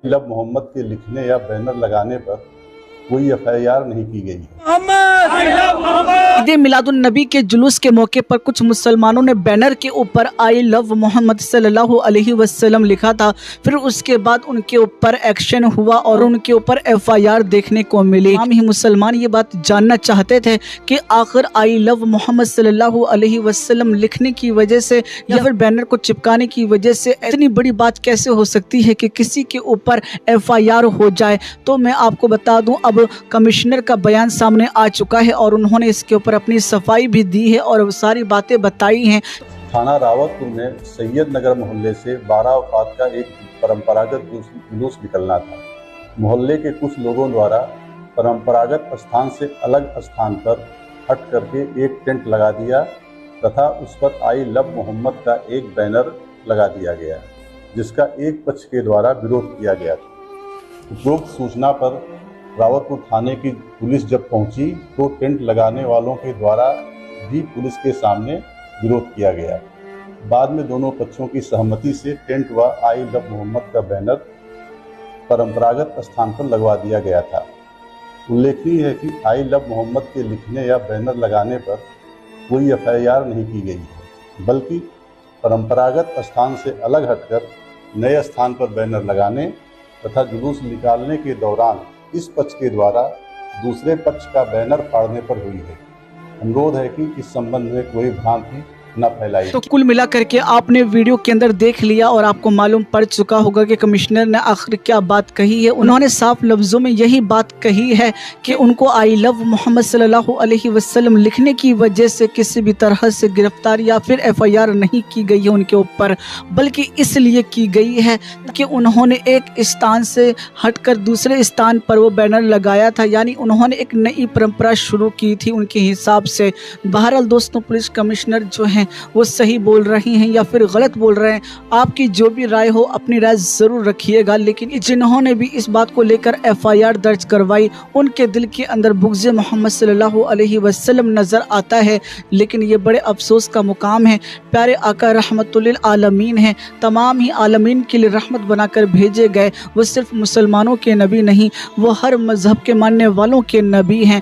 लब मोहम्मद के लिखने या बैनर लगाने पर कोई एफआईआर नहीं की गई है। ईद मिलादुन नबी के जुलूस के मौके पर कुछ मुसलमानों ने बैनर के ऊपर आई लव मोहम्मद सल्लल्लाहु अलैहि वसल्लम लिखा था। फिर उसके बाद उनके ऊपर एक्शन हुआ और उनके ऊपर एफआईआर देखने को मिली। हम ही मुसलमान ये बात जानना चाहते थे कि आखिर आई लव मोहम्मद सल्लल्लाहु अलैहि वसल्लम लिखने की वजह से या फिर बैनर को चिपकाने की वजह से इतनी बड़ी बात कैसे हो सकती है कि किसी के ऊपर एफआईआर हो जाए। तो मैं आपको बता दूं, अब कमिश्नर का बयान सामने आ चुका है और उन्होंने इसके ऊपर अपनी सफाई भी दी है और सारी बातें बताई हैं। थाना रावतपुर में सैयद नगर मोहल्ले से 12 औकात का एक परंपरागत जुलूस निकलना था। मोहल्ले के कुछ लोगों द्वारा परंपरागत स्थान से अलग स्थान पर हट करके एक टेंट लगा दिया तथा उस पर आई लव मोहम्मद का एक बैनर लगा दिया गया, जिसका एक पक्ष के द्वारा विरोध किया गया था। उपरोक्त सूचना पर रावतपुर थाने की पुलिस जब पहुंची तो टेंट लगाने वालों के द्वारा भी पुलिस के सामने विरोध किया गया। बाद में दोनों पक्षों की सहमति से टेंट व आई लव मोहम्मद का बैनर परंपरागत स्थान पर लगवा दिया गया था। उल्लेखनीय है कि आई लव मोहम्मद के लिखने या बैनर लगाने पर कोई एफआईआर नहीं की गई है, बल्कि परंपरागत स्थान से अलग हटकर नए स्थान पर बैनर लगाने तथा जुलूस निकालने के दौरान इस पक्ष के द्वारा दूसरे पक्ष का बैनर फाड़ने पर हुई है। अनुरोध है कि इस संबंध में कोई भ्रांति न फैलाई। तो कुल मिलाकर के आपने वीडियो के अंदर देख लिया और आपको मालूम पड़ चुका होगा कि कमिश्नर ने आखिर क्या बात कही है। उन्होंने साफ लफ्जों में यही बात कही है कि उनको आई लव मोहम्मद सल्लल्लाहु अलैहि वसल्लम लिखने की वजह से किसी भी तरह से गिरफ्तार या फिर एफआईआर नहीं की गई है उनके ऊपर, बल्कि इसलिए की गई है कि उन्होंने एक स्थान से हटकर दूसरे स्थान पर वो बैनर लगाया था, यानी उन्होंने एक नई परंपरा शुरू की थी उनके हिसाब से। बहरहाल दोस्तों, पुलिस कमिश्नर जो हैं वो सही बोल रही हैं या फिर गलत बोल रहे हैं, आपकी जो भी राय हो अपनी राय ज़रूर रखिएगा। लेकिन जिन्होंने भी इस बात को लेकर एफआईआर दर्ज करवाई उनके दिल के अंदर बुग़्ज़ मोहम्मद सल्लल्लाहु अलैहि वसल्लम नज़र आता है। लेकिन ये बड़े अफसोस का मुकाम है। प्यारे आका रहमतुल आलमीन हैं, तमाम ही आलमीन के लिए रहमत बनाकर भेजे गए। वो सिर्फ मुसलमानों के नबी नहीं, वो हर मज़हब के मानने वालों के नबी हैं।